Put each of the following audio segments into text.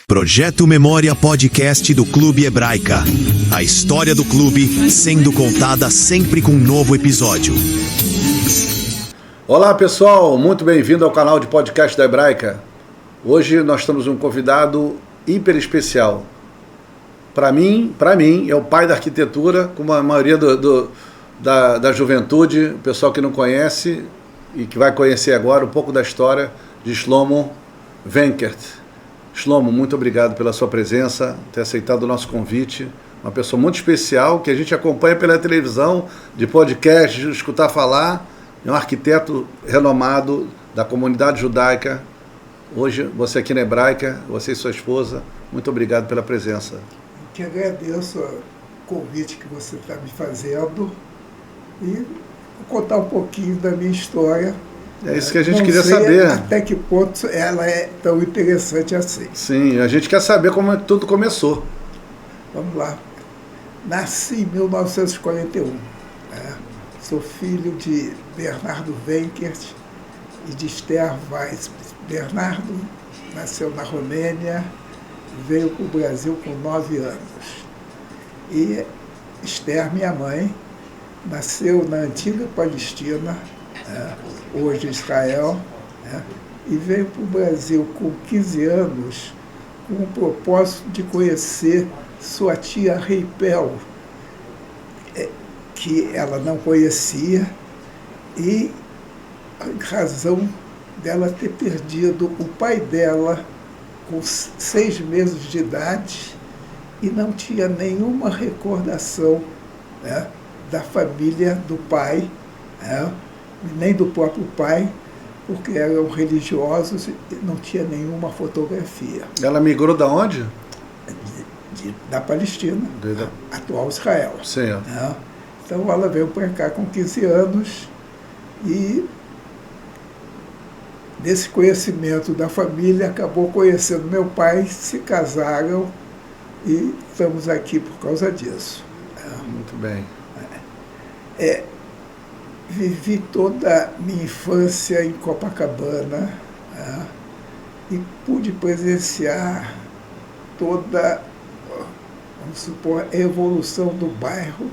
Projeto Memória Podcast do Clube Hebraica. A história do clube sendo contada sempre com um novo episódio. Olá pessoal, muito bem-vindo ao canal de podcast da Hebraica. Hoje nós temos um convidado hiper especial. Para mim, é o pai da arquitetura, como a maioria da juventude, o pessoal que não conhece e que vai conhecer agora um pouco da história de Shlomo Wenkert. Shlomo, muito obrigado pela sua presença, ter aceitado o nosso convite. Uma pessoa muito especial, que a gente acompanha pela televisão, de podcast, de escutar falar. É um arquiteto renomado da comunidade judaica. Hoje, você aqui na Hebraica, você e sua esposa, muito obrigado pela presença. Que agradeço o convite que você está me fazendo e vou contar um pouquinho da minha história. É isso que a gente queria saber. Até que ponto ela é tão interessante assim. Sim, a gente quer saber como tudo começou. Vamos lá. Nasci em 1941. Sou filho de Bernardo Wenkert e de Esther Weiss. Bernardo nasceu na Romênia, veio para o Brasil com 9 anos. E Esther, minha mãe, nasceu na antiga Palestina, hoje Israel, e veio para o Brasil com 15 anos com o propósito de conhecer sua tia Reipel, que ela não conhecia, e em razão dela ter perdido o pai dela com 6 meses de idade e não tinha nenhuma recordação da família do pai, nem do próprio pai, porque eram religiosos e não tinha nenhuma fotografia. Ela migrou da onde? Da Palestina, atual Israel. Sim. Então ela veio para cá com 15 anos e desse conhecimento da família acabou conhecendo meu pai, se casaram e estamos aqui por causa disso. Muito bem. Vivi toda a minha infância em Copacabana e pude presenciar toda, vamos supor, a evolução do bairro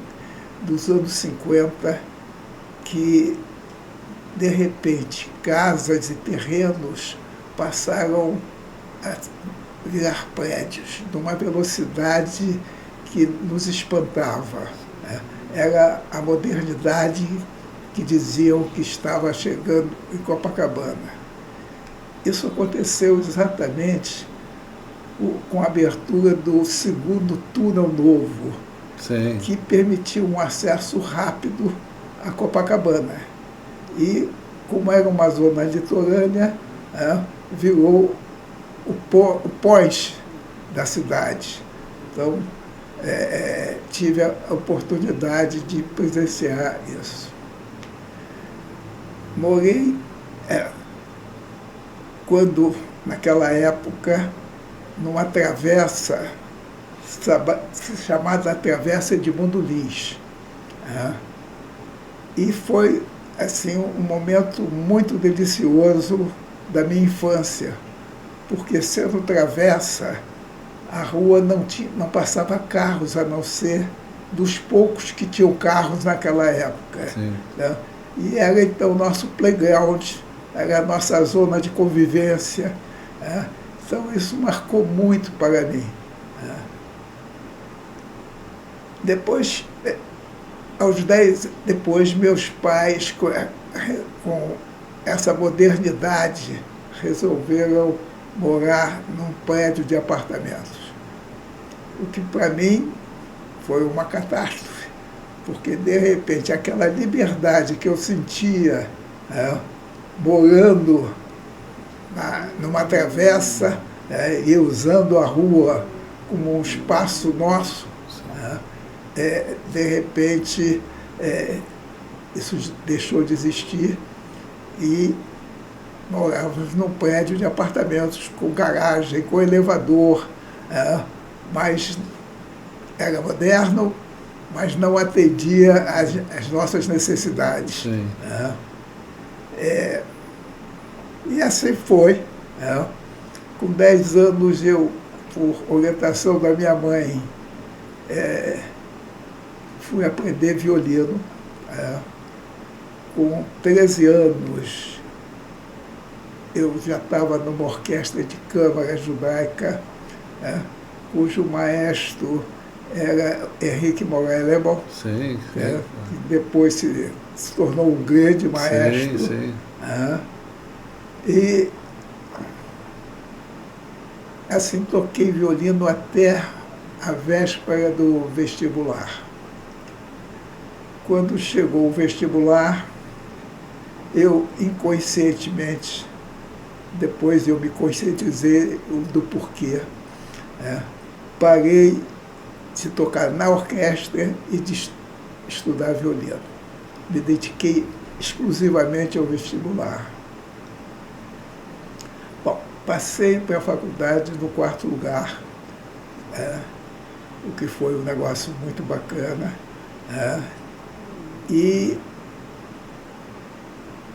dos anos 50, que de repente casas e terrenos passaram a virar prédios numa velocidade que nos espantava. Era a modernidade que diziam que estava chegando em Copacabana. Isso aconteceu exatamente com a abertura do segundo túnel novo, Sim. que permitiu um acesso rápido a Copacabana. E, como era uma zona litorânea, virou o pós da cidade. Então, tive a oportunidade de presenciar isso. Morei, quando, naquela época, numa travessa chamada Travessa Edmundo Lins. E foi assim, um momento muito delicioso da minha infância, porque sendo travessa, a rua não passava carros, a não ser dos poucos que tinham carros naquela época. E era então o nosso playground, era a nossa zona de convivência. Então isso marcou muito para mim. Depois, aos 10, depois meus pais, com essa modernidade, resolveram morar num prédio de apartamentos. O que para mim foi uma catástrofe, porque de repente aquela liberdade que eu sentia morando numa travessa e usando a rua como um espaço nosso, de repente isso deixou de existir e morávamos num prédio de apartamentos com garagem, com elevador, mas era moderno, mas não atendia às nossas necessidades. E assim foi. Com 10 anos eu por orientação da minha mãe, fui aprender violino. Com 13 anos, eu já estava numa orquestra de câmara judaica, cujo maestro era Henrique Moraes Lebon, Sim, que depois se tornou um grande maestro. Sim, sim. E assim toquei violino até a véspera do vestibular. Quando chegou o vestibular, eu inconscientemente, depois eu me conscientizei do porquê, parei de tocar na orquestra e de estudar violino. Me dediquei exclusivamente ao vestibular. Bom, passei para a faculdade no 4º lugar, o que foi um negócio muito bacana. E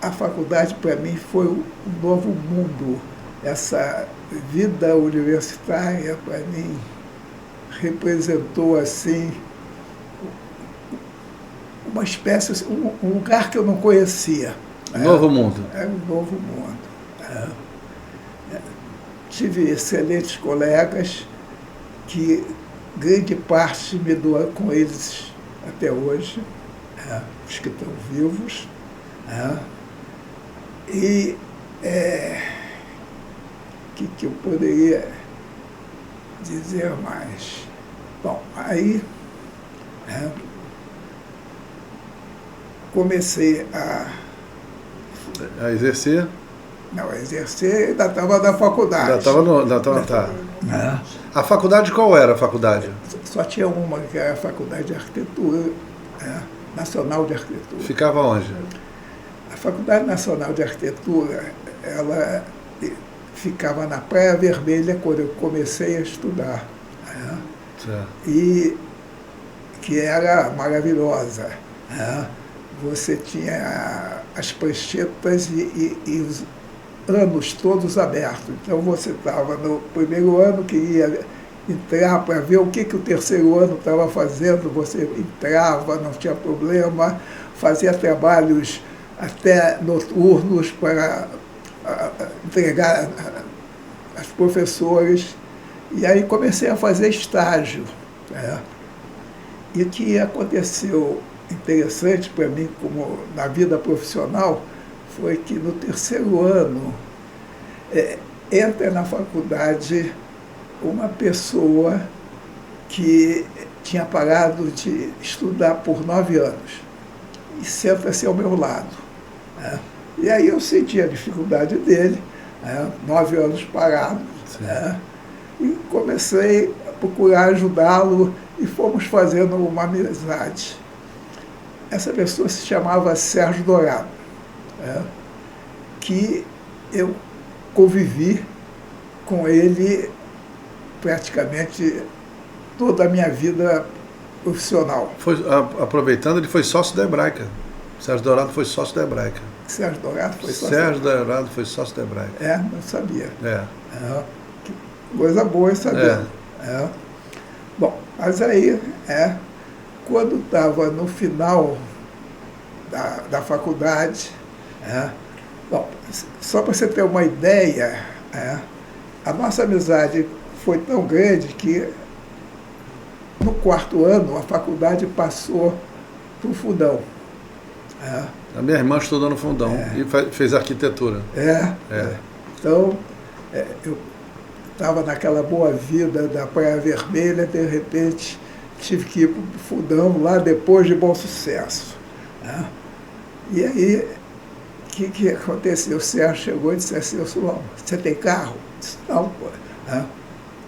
a faculdade, para mim, foi um novo mundo. Essa vida universitária, para mim, representou, assim, uma espécie, um lugar que eu não conhecia. Novo mundo. Era um novo mundo. Tive excelentes colegas que grande parte me dou com eles até hoje, os que estão vivos. E que eu poderia dizer mais? Bom, aí comecei a exercer? Não, exercer ainda estava na faculdade. Tá. A faculdade, qual era a faculdade? Só tinha uma, que era a Faculdade de Arquitetura, Nacional de Arquitetura. Ficava onde? A Faculdade Nacional de Arquitetura, ela ficava na Praia Vermelha quando eu comecei a estudar. E que era maravilhosa. Você tinha as pranchetas e os anos todos abertos. Então você estava no primeiro ano, queria entrar para ver o que o terceiro ano estava fazendo, você entrava, não tinha problema, fazia trabalhos até noturnos para entregar aos professores. E aí comecei a fazer estágio. E o que aconteceu interessante para mim, como na vida profissional, foi que no terceiro ano entra na faculdade uma pessoa que tinha parado de estudar por 9 anos e senta-se ao meu lado. E aí eu senti a dificuldade dele, 9 anos parado, e comecei a procurar ajudá-lo e fomos fazendo uma amizade. Essa pessoa se chamava Sérgio Dourado, que eu convivi com ele praticamente toda a minha vida profissional. Aproveitando, ele foi sócio da Hebraica. Sérgio Dourado foi sócio da Hebraica. Sérgio Dourado foi sócio Sérgio Dourado foi sócio da Hebraica. Não sabia. Que coisa boa saber. Bom, mas aí, quando estava no final da faculdade, bom, só para você ter uma ideia, a nossa amizade foi tão grande que no 4º ano a faculdade passou para o Fundão. A minha irmã estudou no Fundão e fez arquitetura. Então, eu estava naquela boa vida da Praia Vermelha, de repente tive que ir para o Fundão lá depois de Bom Sucesso. E aí, o que aconteceu? O Sérgio chegou e disse assim: você tem carro? Eu disse: não, pô.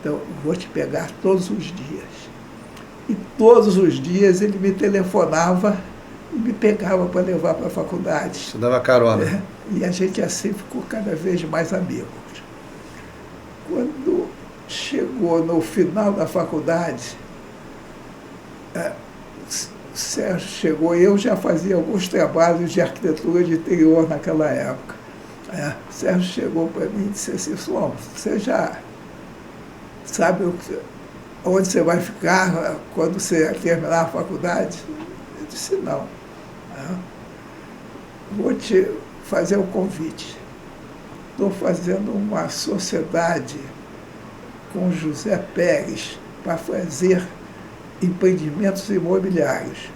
Então, vou te pegar todos os dias. E todos os dias ele me telefonava e me pegava para levar para a faculdade. Você dava carona. E a gente assim ficou cada vez mais amigos. Quando chegou no final da faculdade, o Sérgio chegou e eu já fazia alguns trabalhos de arquitetura de interior naquela época. O Sérgio chegou para mim e disse assim: você já sabe onde você vai ficar quando você terminar a faculdade? Eu disse, não. Vou te fazer um convite. Estou fazendo uma sociedade com José Pérez para fazer empreendimentos imobiliários.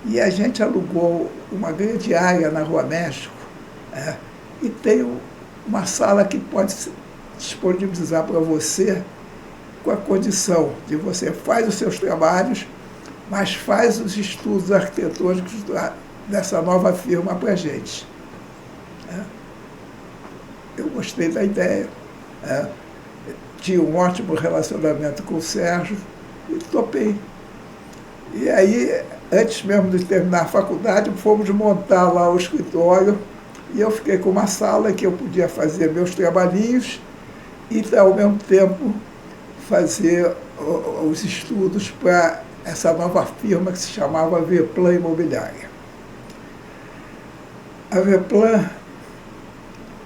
E a gente alugou uma grande área na Rua México, e tem uma sala que pode disponibilizar para você com a condição de você faz os seus trabalhos, mas faz os estudos arquitetônicos dessa nova firma para a gente. Eu gostei da ideia, tinha um ótimo relacionamento com o Sérgio e topei. E aí, antes mesmo de terminar a faculdade, fomos montar lá o escritório e eu fiquei com uma sala que eu podia fazer meus trabalhinhos e, ao mesmo tempo, fazer os estudos para essa nova firma que se chamava Veplan Imobiliária. A Veplan,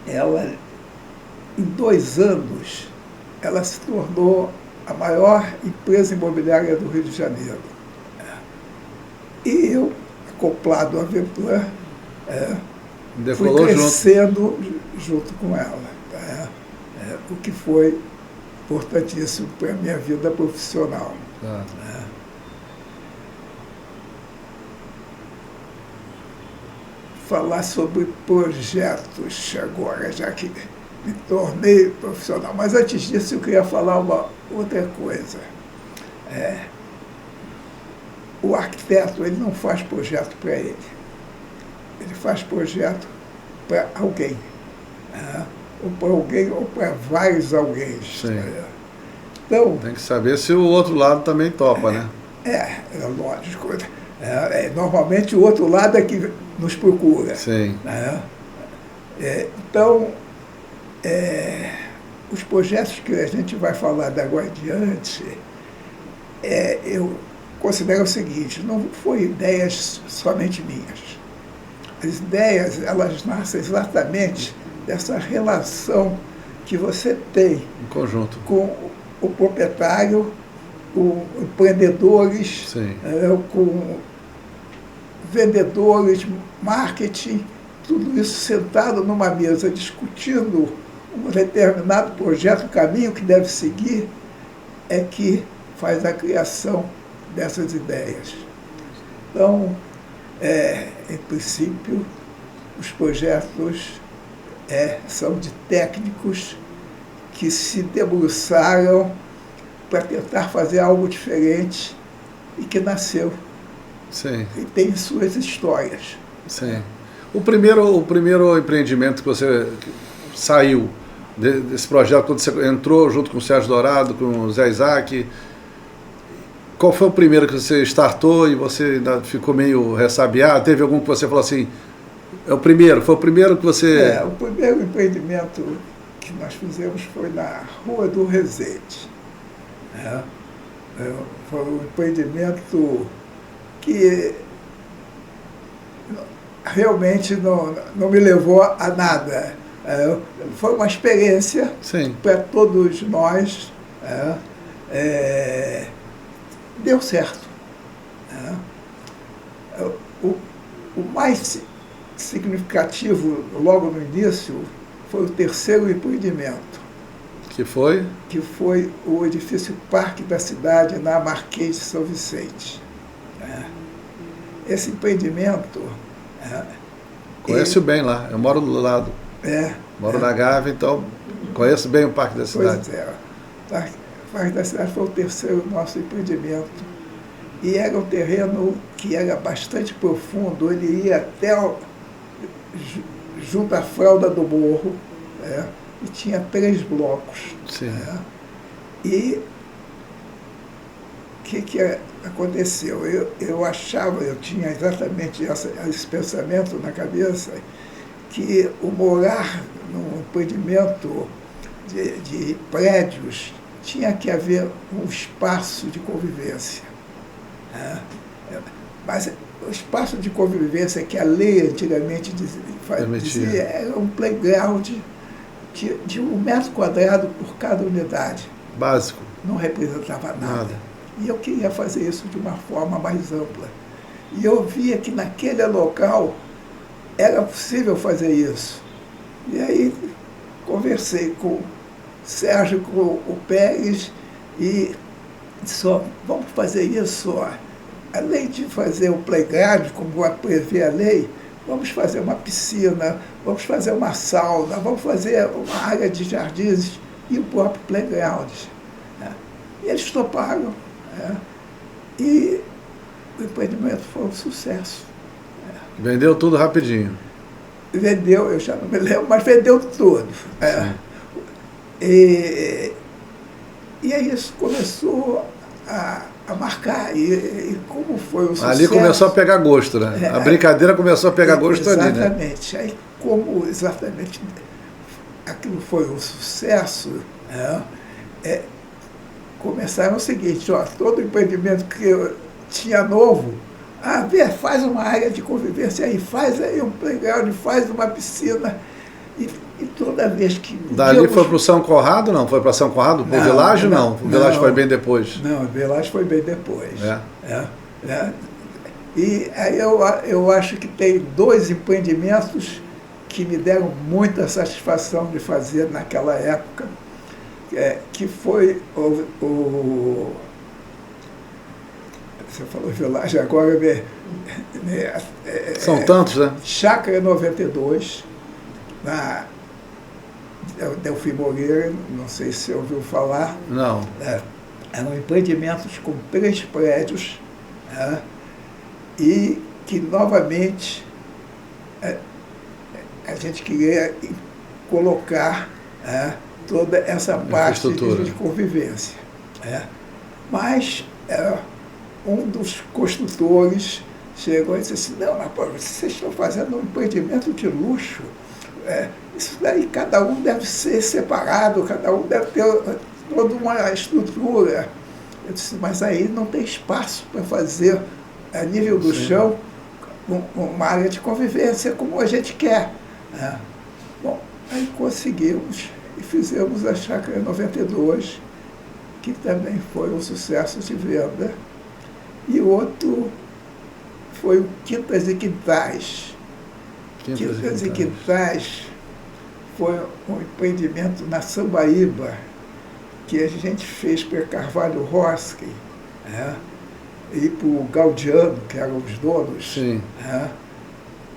ela, em 2 anos, ela se tornou a maior empresa imobiliária do Rio de Janeiro. E eu, acoplado à Veplan, fui crescendo junto com ela. O que foi importantíssimo para a minha vida profissional. Falar sobre projetos agora, já que me tornei profissional. Mas antes disso eu queria falar uma outra coisa. O arquiteto, ele não faz projeto para ele. Ele faz projeto para alguém. Ou para alguém, ou para vários alguém. Então, tem que saber se o outro lado também topa, né? É lógico. Normalmente o outro lado é que nos procura. Sim. Então, os projetos que a gente vai falar da agora em diante, eu considero o seguinte, não foram ideias somente minhas. As ideias, elas nascem exatamente dessa relação que você tem em conjunto com o proprietário, com empreendedores, com vendedores, marketing, tudo isso sentado numa mesa, discutindo um determinado projeto, o caminho que deve seguir, é que faz a criação dessas ideias. Então, em princípio, os projetos são de técnicos que se debruçaram para tentar fazer algo diferente e que nasceu. Sim. E tem suas histórias. Sim. O primeiro empreendimento que você saiu desse projeto, quando você entrou junto com o Sérgio Dourado, com o Zé Isaac, qual foi o primeiro que você startou e você ainda ficou meio ressabiado? Teve algum que você falou assim, foi o primeiro que você... O primeiro empreendimento que nós fizemos foi na Rua do Resende. Foi um empreendimento que realmente não me levou a nada. Foi uma experiência para todos nós. Deu certo. O mais significativo, logo no início, foi o terceiro empreendimento. Que foi? Que foi o edifício Parque da Cidade, na Marquês de São Vicente. Esse empreendimento... Conheço bem lá, eu moro do lado. Moro na Gávea, então conheço bem o Parque da Cidade. Pois o Parque da Cidade foi o terceiro nosso empreendimento. E era um terreno que era bastante profundo, ele ia até junto à fralda do morro, e tinha 3 blocos. E o que aconteceu? Eu tinha exatamente esse pensamento na cabeça, que o morar num empreendimento de prédios tinha que haver um espaço de convivência. Mas o espaço de convivência que a lei antigamente dizia era um playground de 1 metro quadrado por cada unidade. Básico. não representava nada. Nada. E eu queria fazer isso de uma forma mais ampla. E eu via que naquele local era possível fazer isso. E aí conversei com o Sérgio, com o Pérez, e disse, ó, vamos fazer isso, ó. Além de fazer o playground, como prevê a lei, vamos fazer uma piscina, vamos fazer uma sauna, vamos fazer uma área de jardins e o próprio playground. E eles toparam. E o empreendimento foi um sucesso. Vendeu tudo rapidinho. Vendeu, eu já não me lembro, mas vendeu tudo. E aí isso começou a marcar. E como foi o sucesso... Ali começou a pegar gosto, né? A brincadeira começou a pegar gosto ali, né? Exatamente. Aí como exatamente aquilo foi um sucesso, começaram o seguinte, ó, todo empreendimento que eu tinha novo, faz uma área de convivência aí, faz aí um playground, faz uma piscina, e toda vez que... Dali foi para o São Conrado, não? Foi para São Conrado? Para o Világio, não? O Világio foi bem depois. Não, o Világio foi bem depois. E aí eu acho que tem 2 empreendimentos que me deram muita satisfação de fazer naquela época, que foi você falou Világio, agora... São tantos, né? Chácara 92, na Delfim Moreira, não sei se você ouviu falar. Não. Eram empreendimentos com 3 prédios, e que, novamente, a gente queria colocar toda essa parte de convivência. Mas um dos construtores chegou e disse assim, não, mas pô, vocês estão fazendo um empreendimento de luxo, isso daí cada um deve ser separado, cada um deve ter toda uma estrutura. Eu disse, mas aí não tem espaço para fazer a nível do chão uma área de convivência como a gente quer. Bom, aí conseguimos e fizemos a Chácara 92, que também foi um sucesso de venda. E outro foi o Quintas e Quintais. Quintas e Quintais foi um empreendimento na Sambaíba, que a gente fez para Carvalho Roski, e para o Gaudiano, que eram os donos,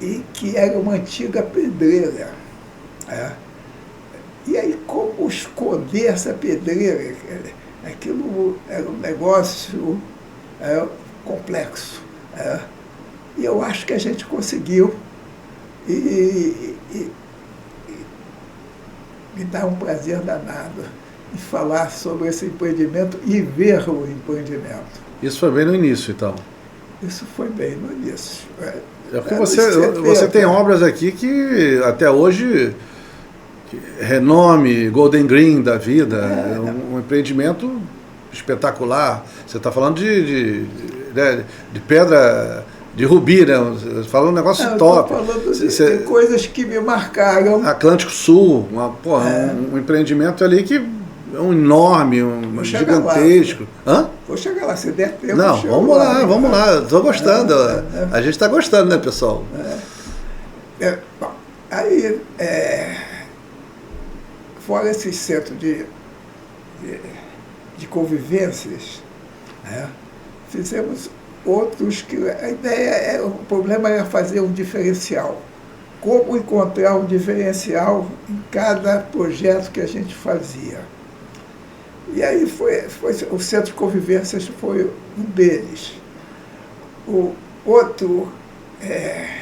e que era uma antiga pedreira. E aí, como esconder essa pedreira? Aquilo era um negócio complexo. E eu acho que a gente conseguiu. E me dá um prazer danado em falar sobre esse empreendimento e ver o empreendimento. Isso foi bem no início, então? Isso foi bem no início. Porque você tem obras aqui que até hoje, renome, Golden Green da vida, um empreendimento espetacular. Você está falando de pedra... de rubi, né? Você falou um negócio top. Eu estou falando de coisas que me marcaram. Atlântico Sul, um empreendimento ali que é um enorme, gigantesco. Lá. Vou chegar lá, se der tempo. Não, vamos lá. Estou gostando. A gente está gostando, né, pessoal? Bom, aí, fora esse centro de convivências, fizemos outros que a ideia, o problema era fazer um diferencial. Como encontrar um diferencial em cada projeto que a gente fazia. E aí o Centro de Convivências foi um deles. O outro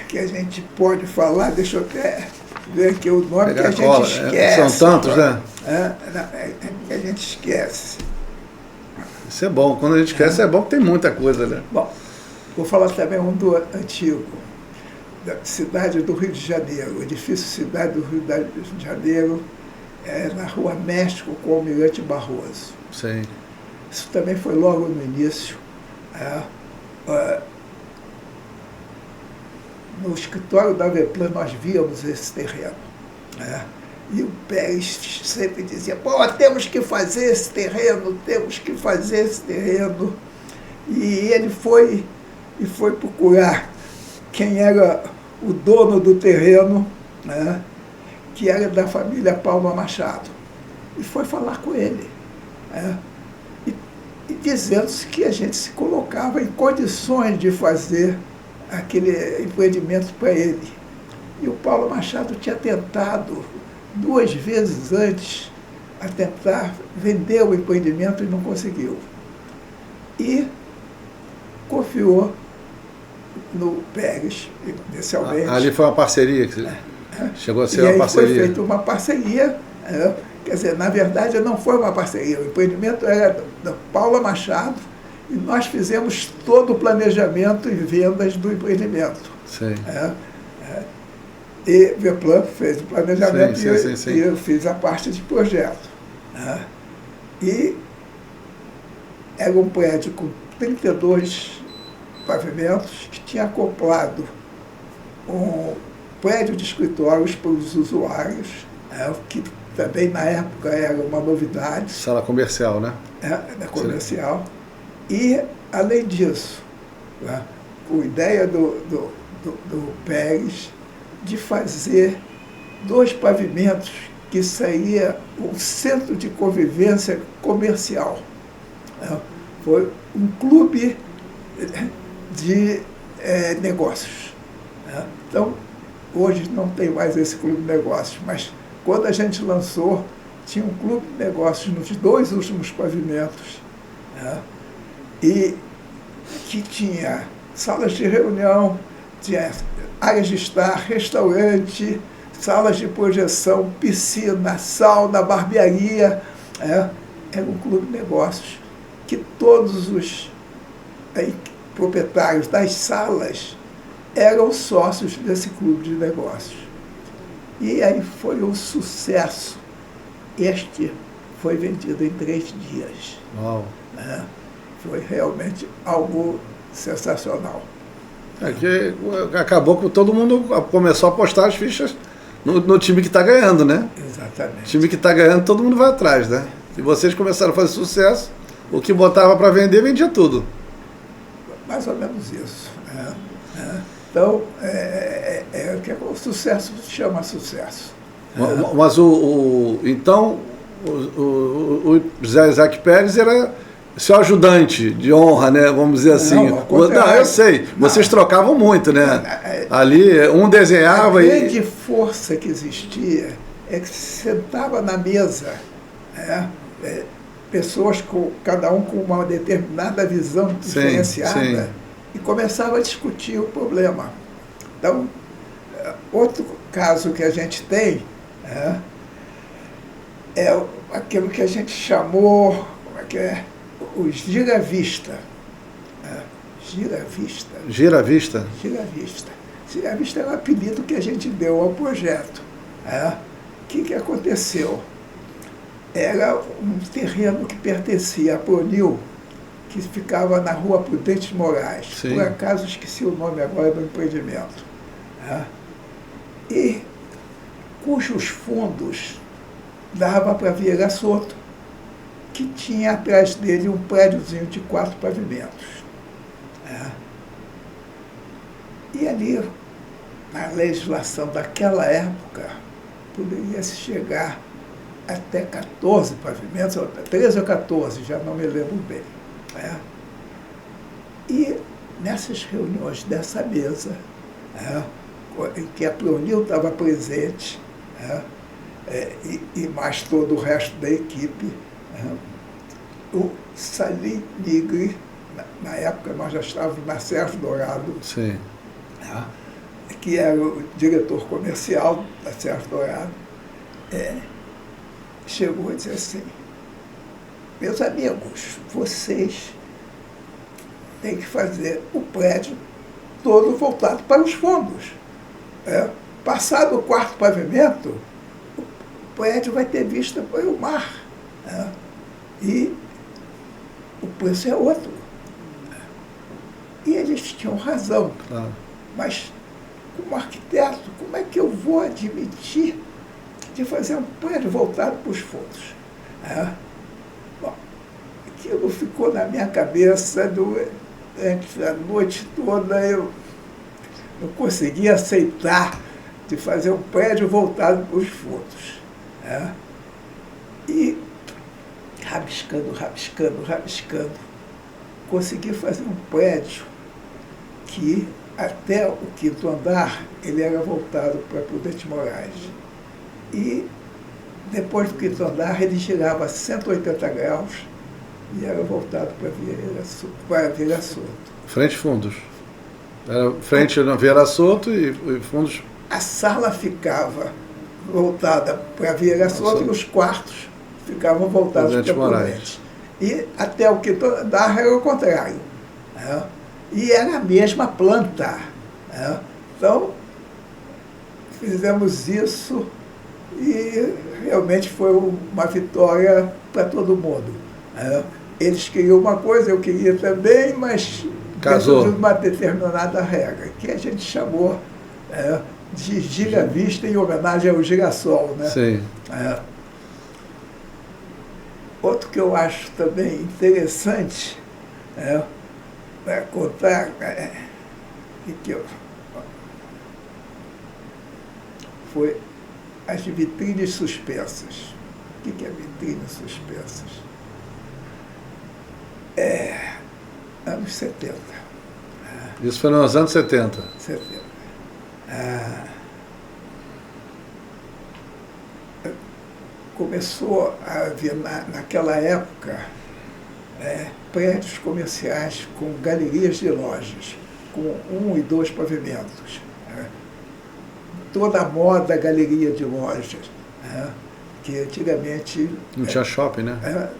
que a gente pode falar, deixa eu até ver aqui o nome que a gente esquece. São tantos, né? Que a gente esquece. Isso é bom. Quando a gente esquece, é bom porque tem muita coisa, né? Bom, vou falar também um do antigo, da cidade do Rio de Janeiro, o edifício Cidade do Rio de Janeiro, na Rua México com o Almirante Barroso. Sim. Isso também foi logo no início. No escritório da Aveplan nós víamos esse terreno. E o Pérez sempre dizia, pô, temos que fazer esse terreno, temos que fazer esse terreno. E ele foi procurar quem era o dono do terreno, né, que era da família Palma Machado. E foi falar com ele, né, e dizendo-se que a gente se colocava em condições de fazer aquele empreendimento para ele. E o Paulo Machado tinha tentado 2 vezes antes a tentar vender o empreendimento e não conseguiu. E confiou no Pérez, inicialmente. Ali foi uma parceria, que chegou a ser uma parceria. Foi feita uma parceria, quer dizer, na verdade não foi uma parceria, o empreendimento era da Paula Machado e nós fizemos todo o planejamento e vendas do empreendimento. Sim. E Veplan fez o planejamento sim. E eu fiz a parte de projeto. E era um prédio com 32 pavimentos que tinha acoplado um prédio de escritórios para os usuários, que também na época era uma novidade. Sala comercial, né? Da comercial. E, além disso, com ideia do Pérez, de fazer 2 pavimentos que seria um centro de convivência comercial. Foi um clube de negócios. Então, hoje não tem mais esse clube de negócios, mas quando a gente lançou, tinha um clube de negócios nos 2 últimos pavimentos, e que tinha salas de reunião, tinha áreas de estar, restaurante, salas de projeção, piscina, sauna, barbearia. Era um clube de negócios que todos os proprietários das salas eram sócios desse clube de negócios. E aí foi um sucesso. Este foi vendido em 3 dias. Uau. Foi realmente algo sensacional. Que acabou que todo mundo começou a apostar as fichas no time que está ganhando, né? Exatamente. O time que está ganhando, todo mundo vai atrás, né? E vocês começaram a fazer sucesso, o que botava para vender, vendia tudo. Mais ou menos isso. Então, o sucesso chama sucesso. Mas então, o José Isaac Pérez era seu ajudante de honra, né? Vamos dizer assim. Não, eu sei. Vocês trocavam muito, né? Ali, um desenhava e... A grande força que existia é que se sentava na mesa, pessoas, cada um com uma determinada visão diferenciada, e começava a discutir o problema. Então, outro caso que a gente tem é aquilo que a gente chamou, o giravista. Giravista. Giravista? Giravista. Giravista é um apelido que a gente deu ao projeto. O que aconteceu? Era um terreno que pertencia a Pronil, que ficava na rua Prudente Moraes. Sim. Por acaso esqueci o nome agora do empreendimento. E cujos fundos dava para Vieira Soto, que tinha atrás dele um prédiozinho de 4 pavimentos. E ali, na legislação daquela época, poderia se chegar até 14 pavimentos, 13 ou 14, já não me lembro bem. E nessas reuniões dessa mesa, em que a Pronil estava presente, e mais todo o resto da equipe, o Salim Nigri, na época nós já estávamos na Sérgio Dourado, sim, que era o diretor comercial da Sérgio Dourado, chegou e disse assim: meus amigos, vocês têm que fazer o prédio todo voltado para os fundos. Passado o 4º pavimento, o prédio vai ter vista para o mar. E o preço é outro. E eles tinham razão. Mas, como arquiteto, como é que eu vou admitir de fazer um prédio voltado para os fundos. Bom, aquilo ficou na minha cabeça durante a noite toda. Eu não conseguia aceitar de fazer um prédio voltado para os fundos. E rabiscando, consegui fazer um prédio que até o 5º andar ele era voltado para Prudente Moraes. E depois do 5º andar ele girava 180 graus e era voltado para Vieira Soto. Frente e fundos. Era frente na Vieira Soto e fundos. A sala ficava voltada para Vieira Soto e os quartos ficavam voltados para Prudente. E até o 5º andar era o contrário. E era a mesma planta. Então, fizemos isso e realmente foi uma vitória para todo mundo. Eles queriam uma coisa, eu queria também, mas casou dentro de uma determinada regra, que a gente chamou de gira-vista em homenagem ao girassol. Né? Sim. Outro que eu acho também interessante para contar foi as vitrines suspensas. O que é vitrines suspensas? Anos 70. Isso foi nos anos 70. Começou a haver, naquela época, prédios comerciais com galerias de lojas, com 1 e 2 pavimentos. Toda a moda galeria de lojas, que antigamente... Não tinha shopping, né?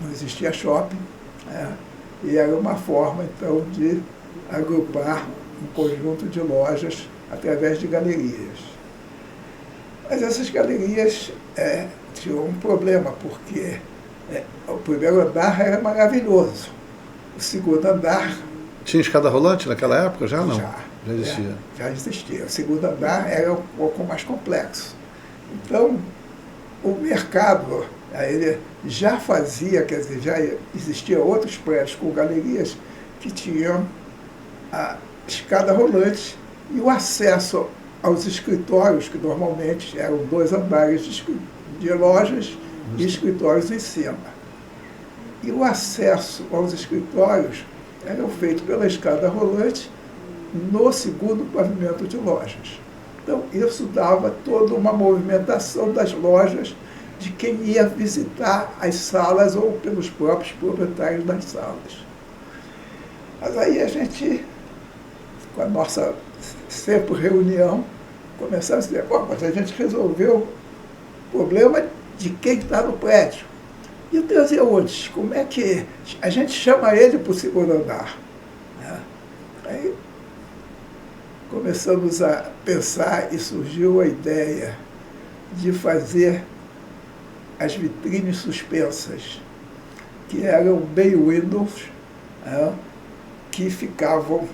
Não existia shopping, e era uma forma, então, de agrupar um conjunto de lojas através de galerias. Mas essas galerias tinham um problema, porque o 1º andar era maravilhoso. O 2º andar... Tinha escada rolante naquela época? Já não? Já existia. Já existia. O 2º andar era um pouco mais complexo. Então, o mercado ele já fazia, quer dizer, já existiam outros prédios com galerias que tinham a escada rolante e o acesso aos escritórios, que normalmente eram 2 andares de lojas e escritórios em cima. E o acesso aos escritórios era feito pela escada rolante no 2º pavimento de lojas. Então, isso dava toda uma movimentação das lojas de quem ia visitar as salas ou pelos próprios proprietários das salas. Mas aí a gente, com a nossa sempre reunião, começamos a dizer, mas a gente resolveu o problema de quem está no prédio. E o transeunte, como é que a gente chama ele para o 2º andar? Aí começamos a pensar e surgiu a ideia de fazer as vitrines suspensas, que eram bay windows, que ficavam,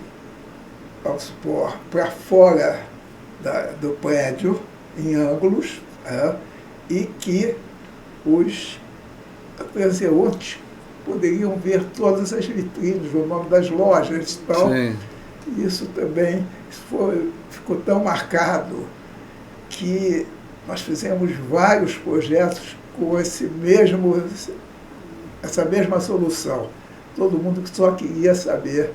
vamos supor, para fora do prédio, em ângulos, e que os transeuntes poderiam ver todas as vitrines, o nome das lojas e tal. Sim. Isso também ficou tão marcado que nós fizemos vários projetos com essa mesma solução. Todo mundo que só queria saber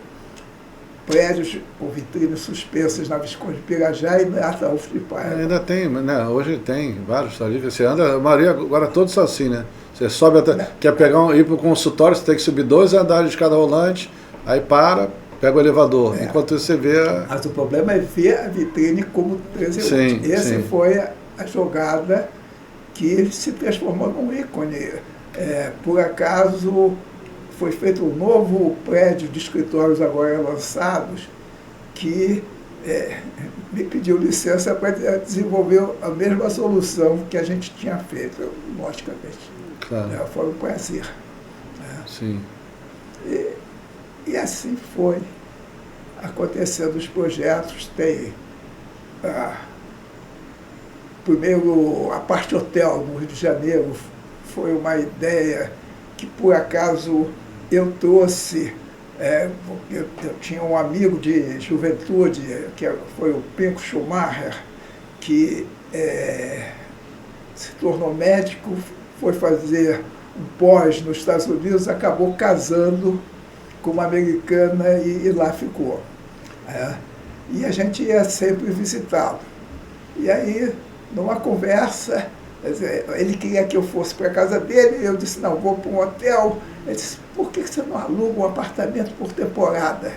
prédios com vitrines suspensas na Visconde de Pirajá e na Ataúfo de Paiva. Ainda tem, né? Hoje tem vários ali. Você anda, a maioria agora todos são assim, né? Você sobe até, quer ir para o consultório, você tem que subir 2 andares de escada rolante, aí pega o elevador. Enquanto você vê... Mas o problema é ver a vitrine como transeunte. Essa foi a jogada que se transformou num ícone. Por acaso, foi feito um novo prédio de escritórios agora lançados que me pediu licença para desenvolver a mesma solução que a gente tinha feito, logicamente. Claro. Foi um prazer. Sim. E assim foi acontecendo os projetos. Tem primeiro, a parte hotel no Rio de Janeiro foi uma ideia que, por acaso, eu trouxe, porque eu tinha um amigo de juventude, que foi o Pinco Schumacher, que se tornou médico, foi fazer um pós nos Estados Unidos, acabou casando com uma americana e lá ficou. E a gente ia sempre visitá-lo. E aí, numa conversa, ele queria que eu fosse para a casa dele, e eu disse, não, vou para um hotel. Ele disse, por que você não aluga um apartamento por temporada?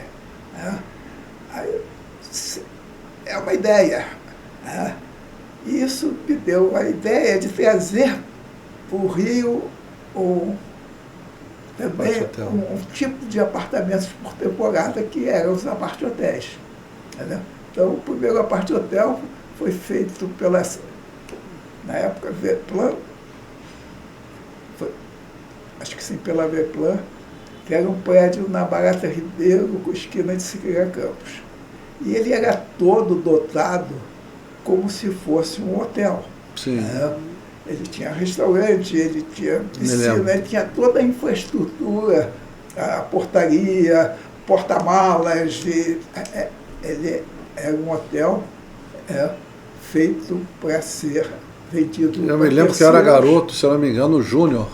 Aí, é uma ideia. E isso me deu a ideia de trazer para o Rio também um tipo de apartamentos por temporada, que eram os apart-hotéis. Então, o primeiro apart-hotel foi feito na época, Veplan, acho que sim, pela Veplan, que era um prédio na Barata Ribeiro, com esquina de Siqueira Campos. E ele era todo dotado como se fosse um hotel. Sim. Ele tinha restaurante, ele tinha piscina, ele tinha toda a infraestrutura, a portaria, porta-malas. Ele era um hotel feito para ser vendido. Eu me lembro que eu era garoto, se eu não me engano, o Júnior,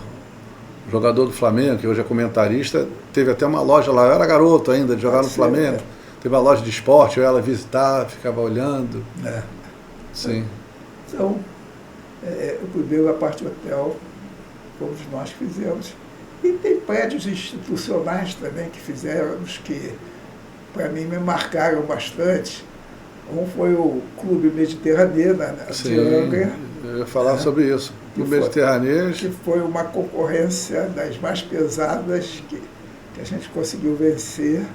jogador do Flamengo, que hoje é comentarista, teve até uma loja lá. Eu era garoto ainda, de jogar no Flamengo. Teve uma loja de esporte, eu ia lá visitar, ficava olhando. Sim. Então, o primeiro apart-hotel fomos nós que fizemos. E tem prédios institucionais também que fizemos, que para mim me marcaram bastante. Um foi o Clube Mediterrâneo, de Angra. Eu ia falar sobre isso. O Mediterrâneo. Que foi uma concorrência das mais pesadas que a gente conseguiu vencer.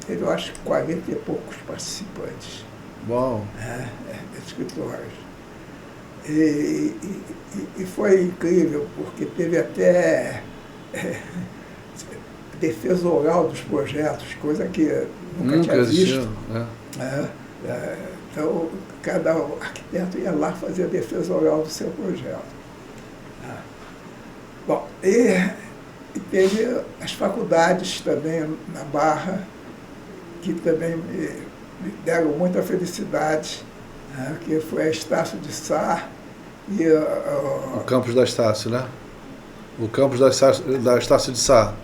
Teve, eu acho, 40 e poucos participantes. Bom. Escritórios. E foi incrível, porque teve até defesa oral dos projetos, coisa que nunca tinha visto. Então, cada arquiteto ia lá fazer a defesa oral do seu projeto. Bom, e teve as faculdades também na Barra, que também me deram muita felicidade, que foi a Estácio de Sá e o campus da Estácio, né? O campus da Estácio de Sá.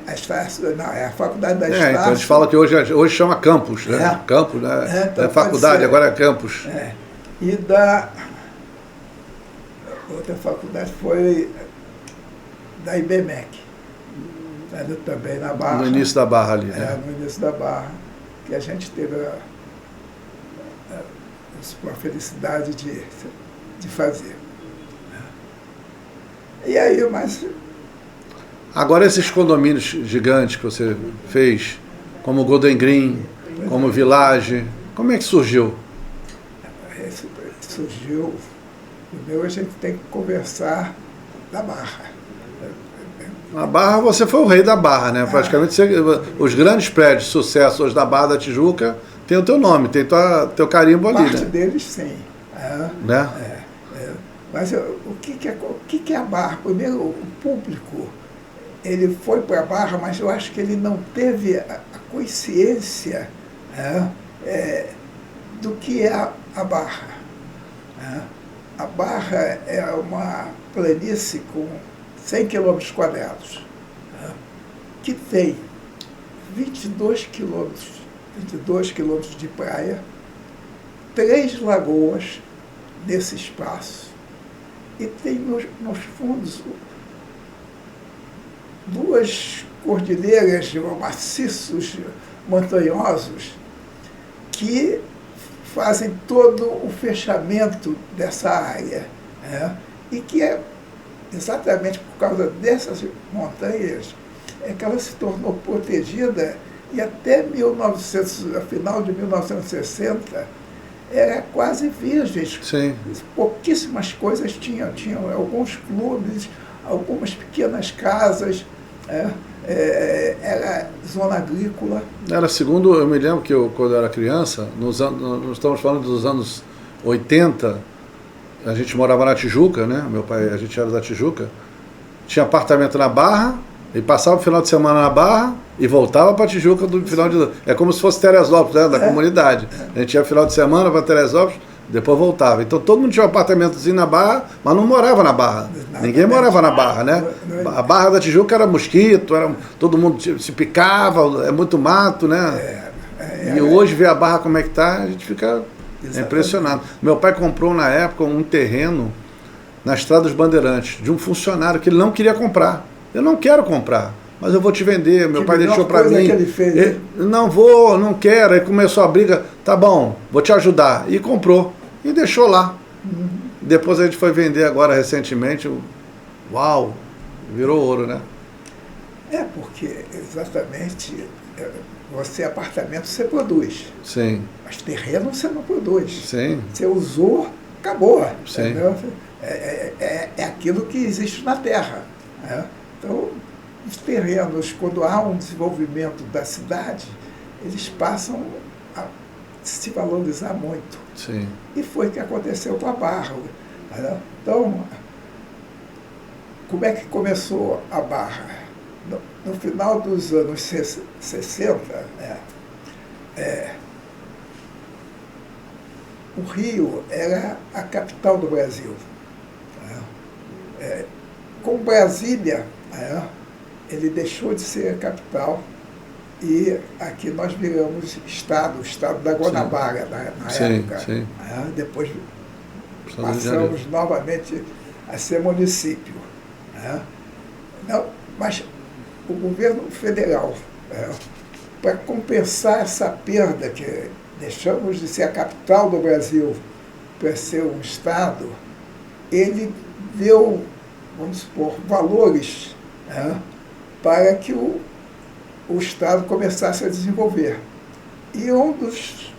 A Estácio, não, é a faculdade da Estácio. Então a gente fala que hoje chama campus, né? Campus, né? Então faculdade, agora é campus. E da outra faculdade foi da IBMEC, também na Barra. No início da Barra ali, né? No início da Barra, que a gente teve a felicidade de fazer. E aí, mas... Agora esses condomínios gigantes que você fez, como Golden Green, como Village, como é que surgiu? Surgiu, primeiro a gente tem que conversar da Barra. Na Barra você foi o rei da Barra, né? Praticamente os grandes prédios de sucesso hoje da Barra da Tijuca tem o teu nome, tem teu carimbo ali, parte né? deles, sim. Né? Mas o que é a Barra? Primeiro, o público, ele foi para a Barra, mas eu acho que ele não teve a consciência do que é a Barra. A Barra é uma planície com 100 quilômetros quadrados, que tem 22 quilômetros de praia, 3 lagoas nesse espaço, e tem nos fundos 2 cordilheiras, maciços montanhosos, que fazem todo o fechamento dessa área, e que é exatamente por causa dessas montanhas que ela se tornou protegida, e até final de 1960 era quase virgem. Sim. Pouquíssimas coisas tinham alguns clubes, algumas pequenas casas, era zona agrícola. Era segundo, eu me lembro que quando eu era criança, nós estamos falando dos anos 80, a gente morava na Tijuca, né? Meu pai, a gente era da Tijuca, tinha apartamento na Barra, e passava o final de semana na Barra e voltava para Tijuca do final de... É como se fosse Teresópolis, né? Da comunidade. A gente ia final de semana para Teresópolis, depois voltava. Então todo mundo tinha um apartamentozinho na Barra, mas não morava na Barra. Ninguém morava na Barra, né? A Barra da Tijuca era mosquito, todo mundo se picava, é muito mato, né? E hoje ver a Barra como é que tá, a gente fica impressionado. Meu pai comprou na época um terreno na Estrada dos Bandeirantes, de um funcionário que ele não queria comprar. Eu não quero comprar, mas eu vou te vender. Meu pai deixou para mim. Que ele fez, né? Não vou, não quero. Aí começou a briga. Tá bom, vou te ajudar. E comprou. E deixou lá. Depois a gente foi vender agora recentemente. Uau, virou ouro, né? Porque exatamente você apartamento você produz. Sim. Mas terreno você não produz. Sim. Você usou, acabou. Sim. É aquilo que existe na terra. Né? Então, os terrenos, quando há um desenvolvimento da cidade, eles passam a se valorizar muito. Sim. E foi o que aconteceu com a Barra. Né? Então, como é que começou a Barra? No final dos anos 60, o Rio era a capital do Brasil. Com Brasília, ele deixou de ser a capital e aqui nós viramos o estado da Guanabara na época. Sim. Depois passamos novamente a ser município. Não, mas o governo federal, para compensar essa perda que deixamos de ser a capital do Brasil para ser um estado, ele deu, vamos supor, valores para que o Estado começasse a desenvolver. E um dos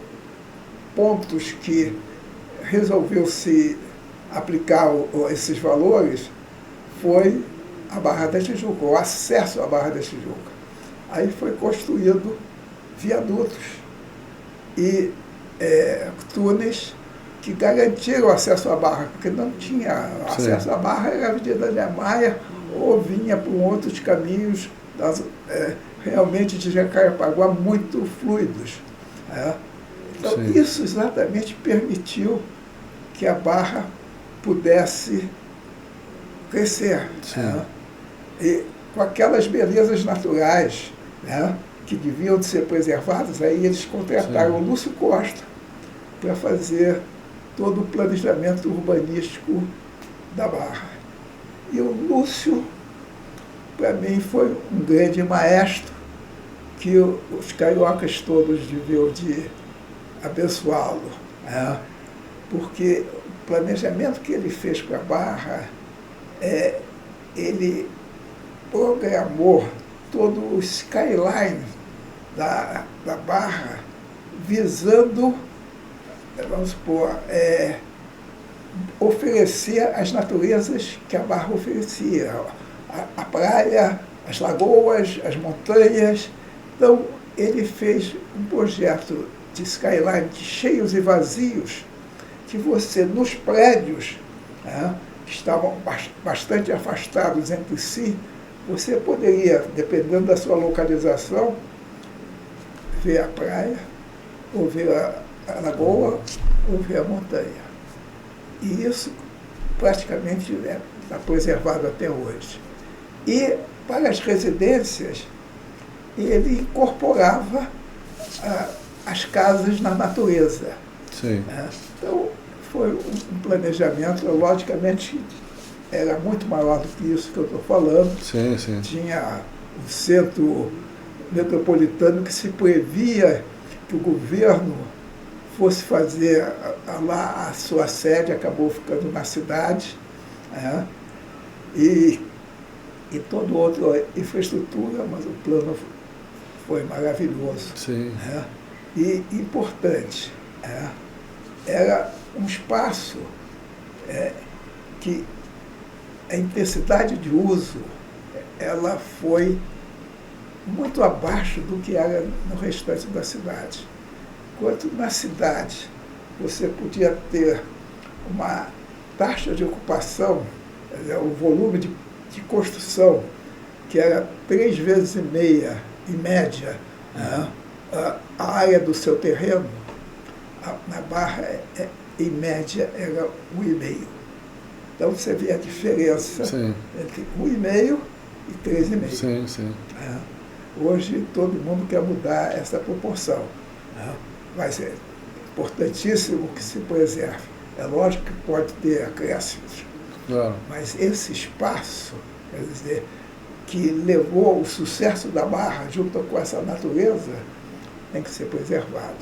pontos que resolveu se aplicar esses valores foi a Barra da Tijuca, o acesso à Barra da Tijuca. Aí foi construído viadutos e túneis que garantiram o acesso à Barra, porque não tinha acesso à Barra, era a Avenida da Maia, ou vinha por outros caminhos realmente de Jacarepaguá muito fluidos. Então, isso exatamente permitiu que a Barra pudesse crescer. E com aquelas belezas naturais que deviam de ser preservadas, aí eles contrataram o Lúcio Costa para fazer todo o planejamento urbanístico da Barra. E o Lúcio, para mim, foi um grande maestro que os cariocas todos deviam de abençoá-lo. Porque o planejamento que ele fez para a Barra, ele programou todo o skyline da Barra visando, vamos supor, oferecer as naturezas que a Barra oferecia. A praia, as lagoas, as montanhas. Então, ele fez um projeto de skyline de cheios e vazios, que você, nos prédios, que estavam bastante afastados entre si, você poderia, dependendo da sua localização, ver a praia, ou ver a lagoa, ou ver a montanha. E isso praticamente está preservado até hoje. E para as residências, ele incorporava as casas na natureza. Então, foi um planejamento, logicamente, era muito maior do que isso que eu estou falando. Tinha o centro metropolitano que se previa que o governo fosse fazer lá a sua sede, acabou ficando na cidade, e toda outra infraestrutura, mas o plano foi maravilhoso. E importante, era um espaço que a intensidade de uso ela foi muito abaixo do que era no restante da cidade. Enquanto na cidade você podia ter uma taxa de ocupação, o volume de construção, que era 3 vezes e meia, em média, a área do seu terreno, na Barra, em média, era 1,5. Então você vê a diferença entre 1,5 e 3,5. Sim, sim. Hoje todo mundo quer mudar essa proporção. Vai ser importantíssimo que se preserve. É lógico que pode ter acréscimos, Claro. mas esse espaço, quer dizer, que levou o sucesso da Barra junto com essa natureza, tem que ser preservado.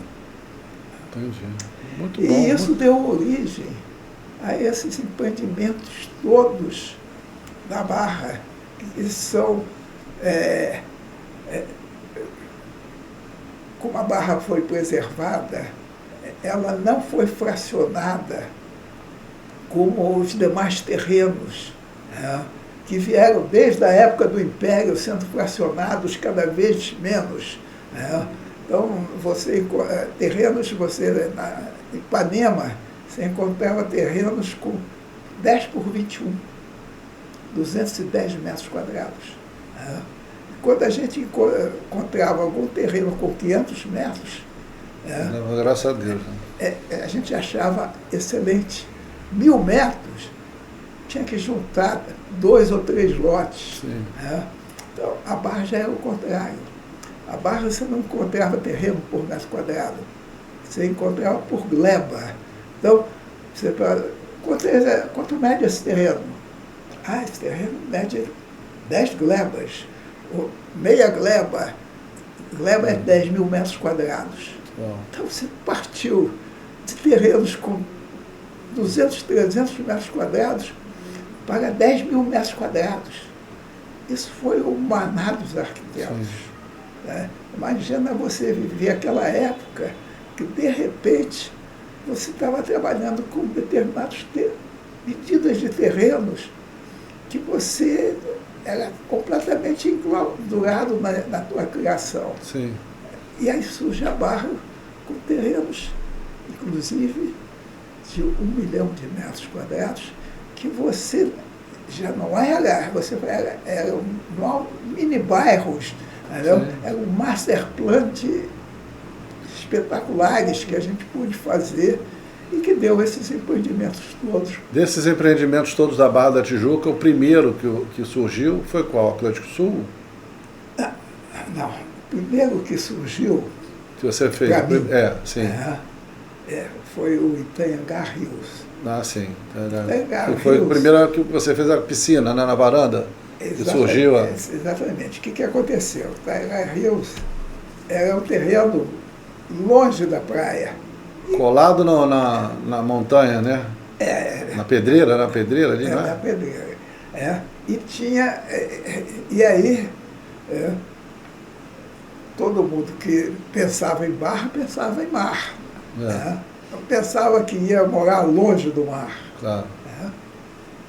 Entendi. Muito E bom. isso deu origem a esses empreendimentos todos da Barra, que são, como a Barra foi preservada, ela não foi fracionada como os demais terrenos, que vieram desde a época do Império sendo fracionados cada vez menos. Então, terrenos, na Ipanema, você encontrava terrenos com 10 por 21, 210 metros quadrados. Quando a gente encontrava algum terreno com 500 metros, graças a Deus. a gente achava excelente. 1.000 metros, tinha que juntar 2 ou 3 lotes. Então, a Barra já era o contrário. A Barra você não encontrava terreno por metro quadrado, você encontrava por gleba. Então, quanto mede esse terreno? Esse terreno mede 10 glebas, ou meia gleba. Gleba é 10.000 metros quadrados. Então, você partiu de terrenos com 200, 300 metros quadrados para 10.000 metros quadrados. Isso foi o maná dos arquitetos. Imagina você viver aquela época que, de repente, você estava trabalhando com determinadas medidas de terrenos que você era completamente enclausurado na tua criação. Sim. E aí surge a Barra com terrenos, inclusive, de 1 milhão de metros quadrados, que você já não era, eram mini bairros, eram master plan espetaculares que a gente pôde fazer e que deu esses empreendimentos todos. Desses empreendimentos todos da Barra da Tijuca, o primeiro que surgiu foi qual? Atlântico Sul? Não, o primeiro que surgiu, Que você fez? Pra mim, sim. foi o Itanhangá Rios. Sim. Itanhangá Foi o Rios. primeiro que você fez a piscina, né, na varanda? Que surgiu. Exatamente. O que aconteceu? Itanhangá Rios era um terreno longe da praia. Colado na montanha, né? Na pedreira ali, né? Na pedreira. E tinha. E aí, todo mundo que pensava em Barra, pensava em mar. Pensava que ia morar longe do mar. Claro.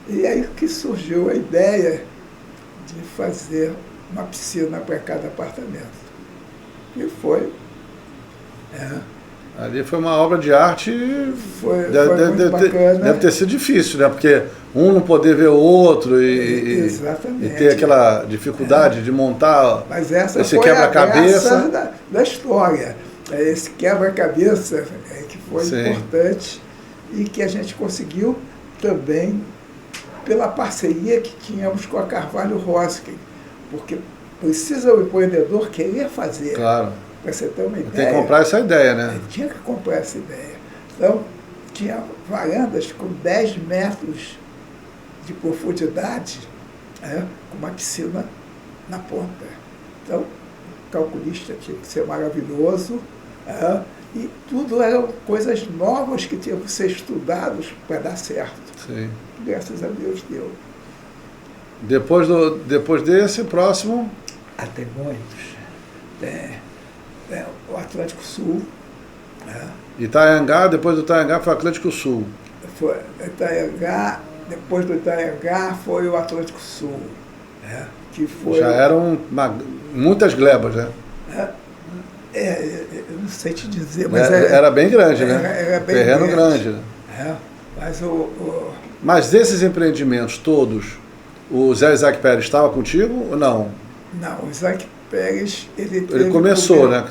E aí que surgiu a ideia de fazer uma piscina para cada apartamento. E foi. Ali foi uma obra de arte. Foi muito bacana. Deve ter sido difícil, né? Porque um não poder ver o outro e ter aquela dificuldade de montar. Mas essa esse foi quebra-cabeça a graça da história. Esse quebra-cabeça que foi importante e que a gente conseguiu também pela parceria que tínhamos com a Carvalho Roskin, porque precisa o empreendedor querer fazer. Claro. Para você ter uma ideia. Tem que comprar essa ideia, né? Ele tinha que comprar essa ideia. Então, tinha varandas com 10 metros de profundidade, com uma piscina na ponta. Então, o calculista tinha que ser maravilhoso, e tudo eram coisas novas que tinham que ser estudados para dar certo. Sim. Graças a Deus deu. Depois desse, próximo... Tem muitos. O Atlântico Sul. Itanhangá, depois do Itanhangá foi o Atlântico Sul. Depois do Itanhangá foi o Atlântico Sul. Que foi, Já eram muitas glebas, né? eu não sei te dizer, mas era bem grande, né? Era bem terreno grande, né? Mas Mas desses empreendimentos todos, o Zé Isaac Pérez estava contigo ou não? Não, o Isaac Pérez, Ele começou, né?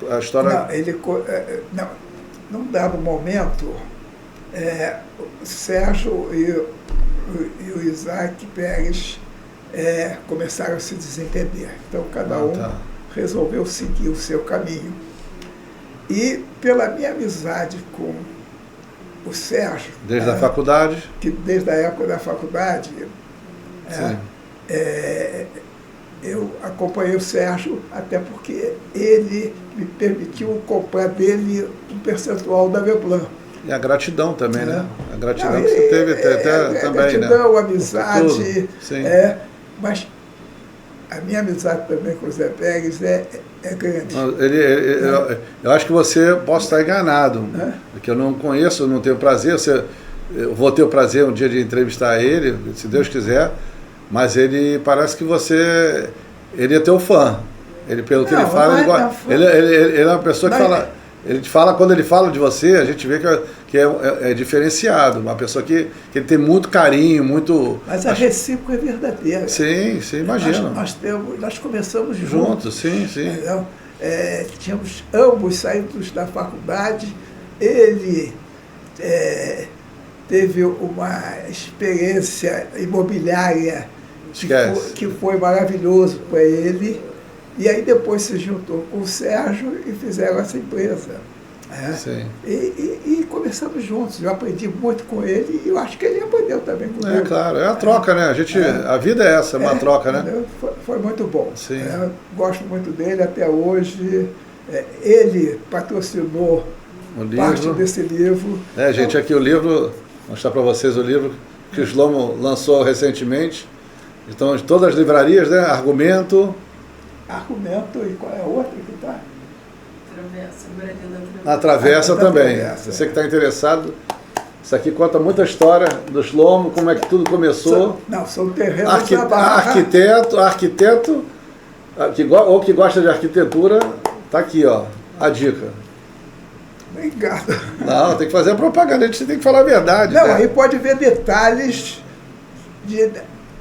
A história... Não, num dado momento, o Sérgio e o Isaac Pérez começaram a se desentender. Então, cada um resolveu seguir o seu caminho. E pela minha amizade com o Sérgio... Desde a faculdade? Que desde a época da faculdade, eu acompanhei o Sérgio, até porque ele me permitiu comprar dele um percentual da Veplan. E a gratidão também, né? A gratidão que você teve também, né? Gratidão, amizade. Sim. Mas a minha amizade também com o Zé Pérez é grande. Eu acho que você possa estar enganado, porque eu não conheço, não tenho prazer. Eu vou ter o prazer um dia de entrevistar ele, se Deus quiser, mas ele parece que ele é teu fã. Pelo que ele fala, ele é uma pessoa que fala. Ele te fala, quando ele fala de você, a gente vê que é diferenciado, uma pessoa que ele tem muito carinho, muito... Mas a recíproca é verdadeira. Sim, imagina. Nós começamos juntos. Sim. Tínhamos ambos saídos da faculdade. Ele teve uma experiência imobiliária que foi maravilhoso para ele. E aí depois se juntou com o Sérgio e fizeram essa empresa. E começamos juntos. Eu aprendi muito com ele e eu acho que ele aprendeu também comigo. Claro, é a troca, né? A vida é essa, uma troca, né? Foi muito bom. Sim. Gosto muito dele até hoje. Ele patrocinou parte desse livro. Gente, aqui o livro, vou mostrar para vocês o livro que o Shlomo lançou recentemente. Então, de todas as livrarias, né? Argumento, e qual é a outra que está? A Travessa também. Você que está interessado, isso aqui conta muita história do Shlomo, como é que tudo começou. São terrenos da Barra. Arquiteto, ou que gosta de arquitetura, está aqui, ó, a dica. Obrigado. Não, tem que fazer a propaganda, a gente tem que falar a verdade. Aí pode ver detalhes de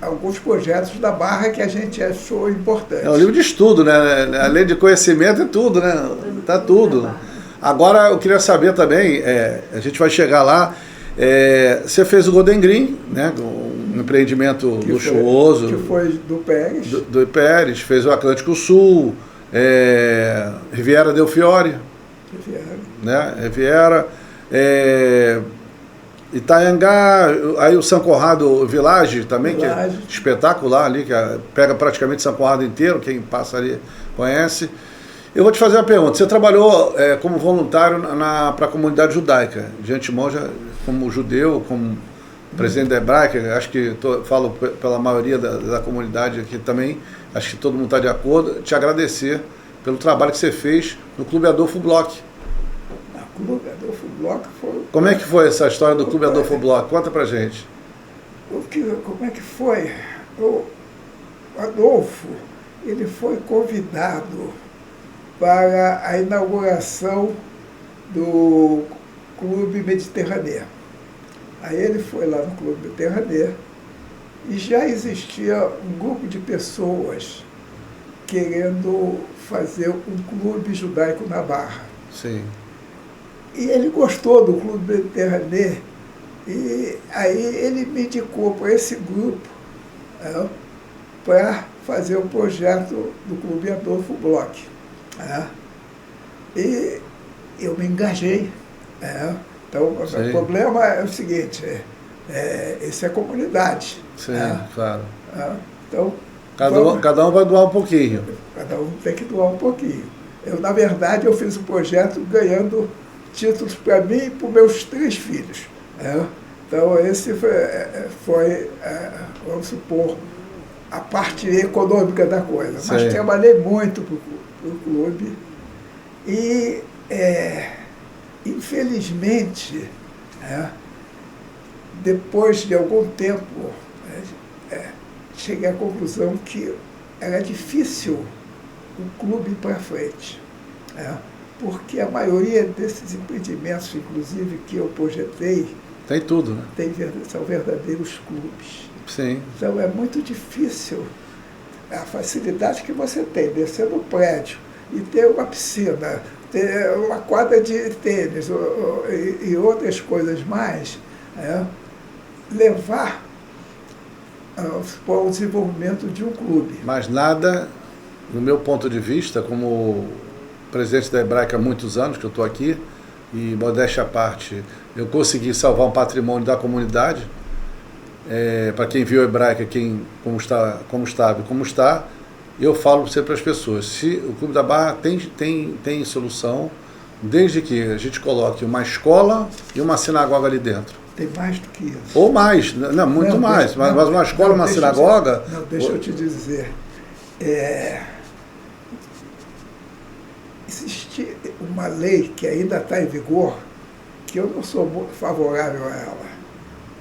alguns projetos da Barra que a gente achou importante. É um livro de estudo, né? Além de conhecimento, é tudo, né? Tá tudo. Agora, eu queria saber também, a gente vai chegar lá, você fez o Golden Green, né? Um empreendimento luxuoso. Que foi do Pérez. Do Pérez, fez o Atlântico Sul, Riviera del Fiore. Riviera. Itaiangá, aí o São Conrado Village também, que é espetacular ali, que pega praticamente São Conrado inteiro, quem passa ali conhece. Eu vou te fazer uma pergunta, você trabalhou como voluntário para a comunidade judaica, de antemão, já, como judeu, como presidente da Hebraica, acho que falo pela maioria da comunidade aqui também, acho que todo mundo está de acordo, te agradecer pelo trabalho que você fez no Clube Adolfo Bloch. Clube Adolfo Bloch foi... Como é que foi essa história do Clube Adolfo Bloch? Conta pra gente. Como é que foi? O Adolfo, ele foi convidado para a inauguração do Clube Mediterrâneo. Aí ele foi lá no Clube Mediterrâneo e já existia um grupo de pessoas querendo fazer um clube judaico na Barra. Sim. E ele gostou do Clube Mediterrâneo e aí ele me indicou para esse grupo para fazer o projeto do Clube Adolfo Bloch. E eu me engajei. Então, o problema é o seguinte, isso é comunidade. Sim, claro. Então, cada um vai doar um pouquinho. Cada um tem que doar um pouquinho. Na verdade, eu fiz o projeto ganhando títulos para mim e para os meus 3 filhos. Então, esse foi, vamos supor, a parte econômica da coisa. Mas trabalhei muito para o clube e, infelizmente, depois de algum tempo, cheguei à conclusão que era difícil o clube ir para frente. Porque a maioria desses empreendimentos, inclusive, que eu projetei, tem tudo, né? São verdadeiros clubes. Sim. Então é muito difícil a facilidade que você tem, descer no prédio e ter uma piscina, ter uma quadra de tênis e outras coisas mais, levar ao desenvolvimento de um clube. Mas nada, no meu ponto de vista, como presidente da Hebraica há muitos anos que eu estou aqui, e modéstia à parte, eu consegui salvar um patrimônio da comunidade. Para quem viu a Hebraica, como está, eu falo sempre para as pessoas, se o Clube da Barra tem solução, desde que a gente coloque uma escola e uma sinagoga ali dentro. Tem mais do que isso. Ou mais, não, muito mais, mas uma escola e uma sinagoga... Deixa eu te dizer, existe uma lei que ainda está em vigor, que eu não sou muito favorável a ela,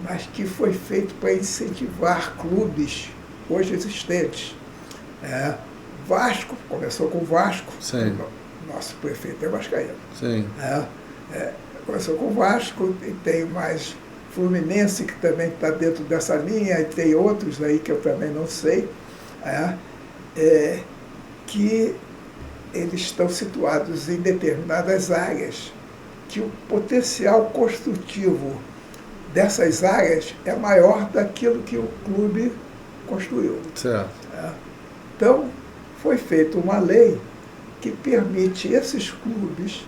mas que foi feito para incentivar clubes hoje existentes. Vasco, começou com o Vasco, sim. Nosso prefeito é vascaíno. Sim. Começou com o Vasco, e tem mais Fluminense, que também está dentro dessa linha, e tem outros aí que eu também não sei, que eles estão situados em determinadas áreas, que o potencial construtivo dessas áreas é maior daquilo que o clube construiu. Certo. Então, foi feita uma lei que permite esses clubes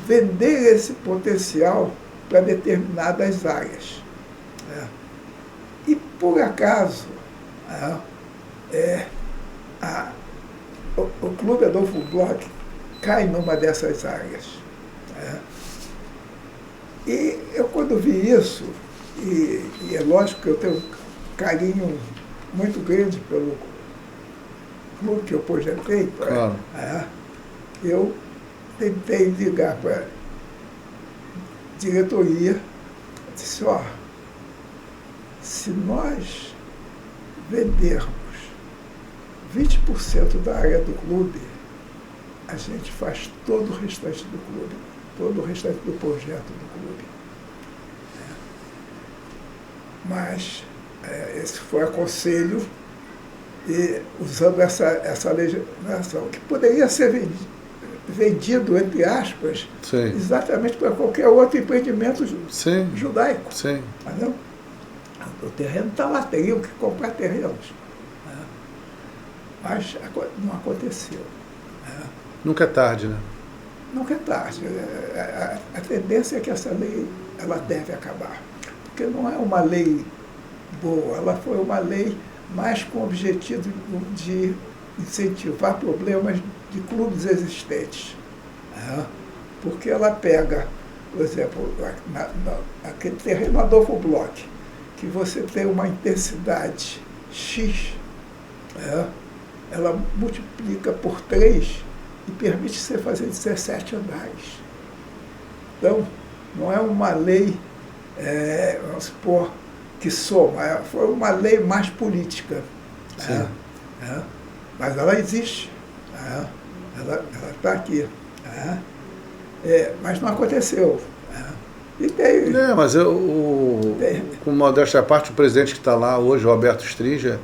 vender esse potencial para determinadas áreas. E, por acaso, o Clube Adolfo Bloch cai numa dessas áreas. E eu, quando vi isso, e é lógico que eu tenho um carinho muito grande pelo clube que eu projetei, claro. Eu tentei ligar para a diretoria, disse, se nós vendermos 20% da área do clube, a gente faz todo o restante do clube, todo o restante do projeto do clube. Mas esse foi o conselho, e usando essa legislação, que poderia ser vendido, entre aspas, sim. exatamente para qualquer outro empreendimento sim. judaico. Sim. Entendeu? O terreno está lá, teriam que comprar terrenos. Mas não aconteceu. Nunca é tarde, né? Nunca é tarde. A tendência é que essa lei ela deve acabar. Porque não é uma lei boa, ela foi uma lei mais com o objetivo de incentivar problemas de clubes existentes. Porque ela pega, por exemplo, aquele terreno Adolfo Bloch, que você tem uma intensidade X, ela multiplica por 3 e permite você fazer 17 andares. Então, não é uma lei, vamos supor, que soma, foi uma lei mais política. Mas ela existe. Ela está aqui. Mas não aconteceu. E tem. Mas com modéstia à parte, o presidente que está lá hoje, Roberto Stringer,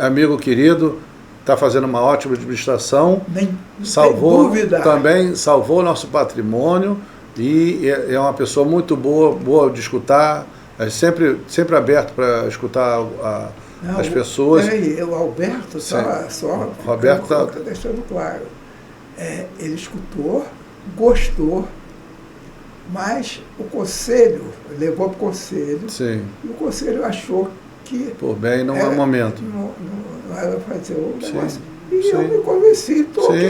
amigo querido, está fazendo uma ótima administração, salvou nosso patrimônio e é uma pessoa muito boa de escutar, sempre aberto para escutar as pessoas. O Alberto, Roberto está deixando claro, ele escutou, gostou, mas o conselho, levou para o conselho, sim. E o conselho achou que... Por bem, não é o momento. Não era fazer o negócio. E eu me convenci.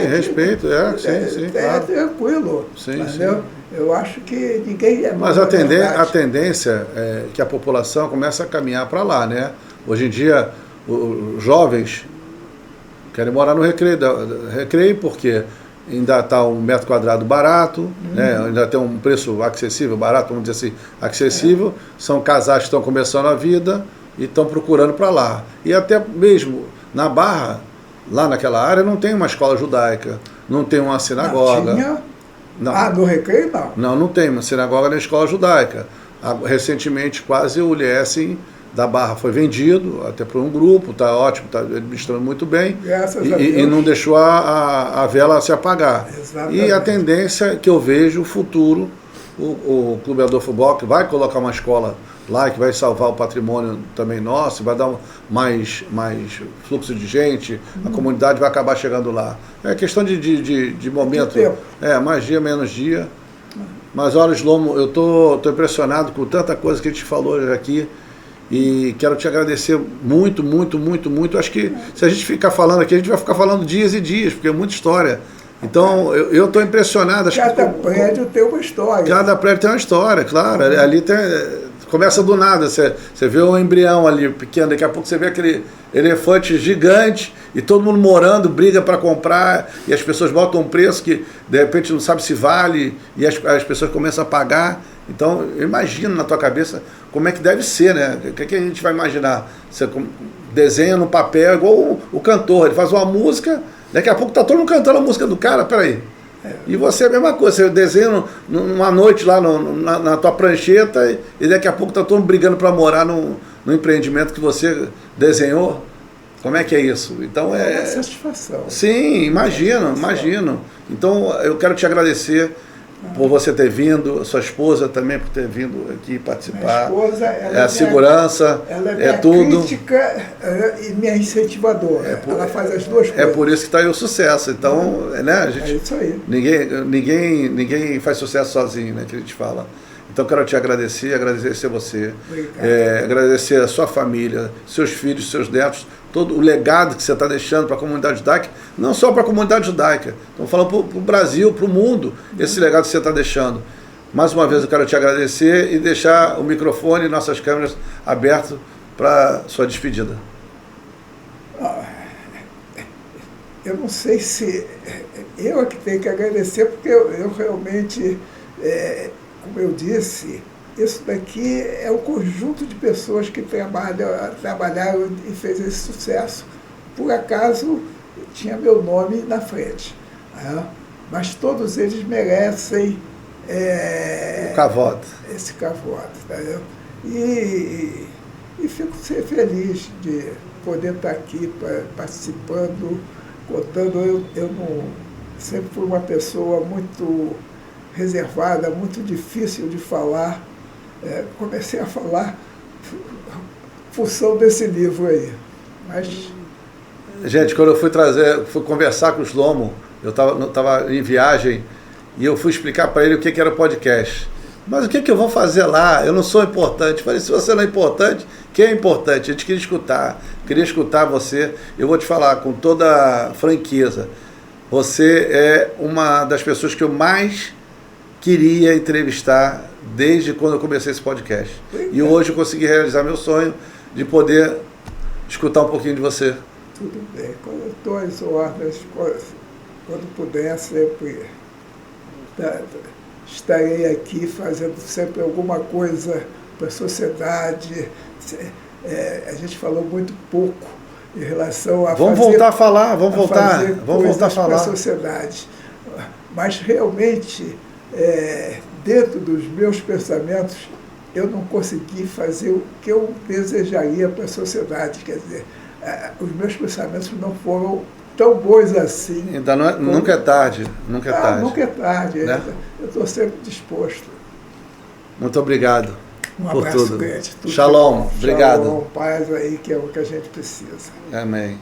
Respeito, sim, claro. Tranquilo, entendeu? Eu acho que ninguém é... Mas a tendência é que a população começa a caminhar para lá, né? Hoje em dia, os jovens querem morar no Recreio, porque ainda está um metro quadrado barato, né? Ainda tem um preço acessível, barato, vamos dizer assim, acessível. São casais que estão começando a vida e estão procurando para lá. E até mesmo na Barra, lá naquela área, não tem uma escola judaica, não tem uma sinagoga. Não. No Recreio, não? Não tem uma sinagoga nem escola judaica. Recentemente, quase o Liesen da Barra foi vendido, até por um grupo, está ótimo, está administrando muito bem, e não deixou a vela se apagar. Exatamente. E a tendência que eu vejo, o futuro, o Clube Adolfo Futebol, que vai colocar uma escola lá, que vai salvar o patrimônio também nosso, vai dar mais fluxo de gente, a comunidade vai acabar chegando lá. É questão de momento, mais dia, menos dia. Mas olha, Shlomo, eu tô impressionado com tanta coisa que a gente falou hoje aqui, e quero te agradecer muito, muito, muito, muito. Acho que se a gente ficar falando aqui, a gente vai ficar falando dias e dias, porque é muita história. Então, eu estou impressionado. Cada prédio tem uma história. Cada prédio tem uma história, claro. Ali começa do nada. Você vê um embrião ali pequeno, daqui a pouco você vê aquele elefante gigante e todo mundo morando, briga para comprar, e as pessoas botam um preço que de repente não sabe se vale, e as pessoas começam a pagar. Então, eu imagino na tua cabeça como é que deve ser, né? O que a gente vai imaginar? Você desenha no papel, igual o cantor, ele faz uma música, daqui a pouco tá todo mundo cantando a música do cara, peraí. E você é a mesma coisa, você desenha numa noite lá na tua prancheta, e daqui a pouco tá todo mundo brigando para morar no empreendimento que você desenhou. Como é que é isso? Então é uma satisfação. Sim, imagino. Então eu quero te agradecer por você ter vindo, sua esposa também por ter vindo aqui participar. Minha esposa, ela é a segurança, ela é tudo. Crítica e minha incentivadora. Ela faz as duas coisas. É por isso que está aí o sucesso. Então, né, a gente, é isso aí. Ninguém faz sucesso sozinho, né, que a gente fala. Então, quero te agradecer você, agradecer a sua família, seus filhos, seus netos, todo o legado que você está deixando para a comunidade judaica, não só para a comunidade judaica, estamos falando para o Brasil, para o mundo, esse legado que você está deixando. Mais uma vez eu quero te agradecer e deixar o microfone e nossas câmeras abertos para sua despedida. Eu não sei se eu é que tenho que agradecer, porque eu realmente, como eu disse, isso daqui é um conjunto de pessoas que trabalharam e fez esse sucesso. Por acaso, tinha meu nome na frente. Mas todos eles merecem o cavote. Esse cavote. Entendeu? E fico feliz de poder estar aqui participando, contando. Eu não, sempre fui uma pessoa muito reservada, muito difícil de falar. Comecei a falar função desse livro aí. Mas... Gente, quando eu fui conversar com o Shlomo, eu estava em viagem e eu fui explicar para ele o que era o podcast. Mas o que eu vou fazer lá? Eu não sou importante. Eu falei, se você não é importante, quem é importante? A gente queria escutar você. Eu vou te falar com toda franqueza. Você é uma das pessoas que eu mais queria entrevistar desde quando eu comecei esse podcast. E hoje eu consegui realizar meu sonho de poder escutar um pouquinho de você. Tudo bem. Quando eu estou às ordens, quando puder, sempre estarei aqui fazendo sempre alguma coisa para a sociedade. A gente falou muito pouco em relação a vamos voltar a falar para a sociedade. Mas realmente, dentro dos meus pensamentos, eu não consegui fazer o que eu desejaria para a sociedade. Quer dizer, os meus pensamentos não foram tão bons assim. Então nunca é tarde. Nunca é tarde. Né? Eu estou sempre disposto. Muito obrigado. Um por abraço tudo. grande. Shalom. Obrigado. Shalom, paz aí, que é o que a gente precisa. Amém.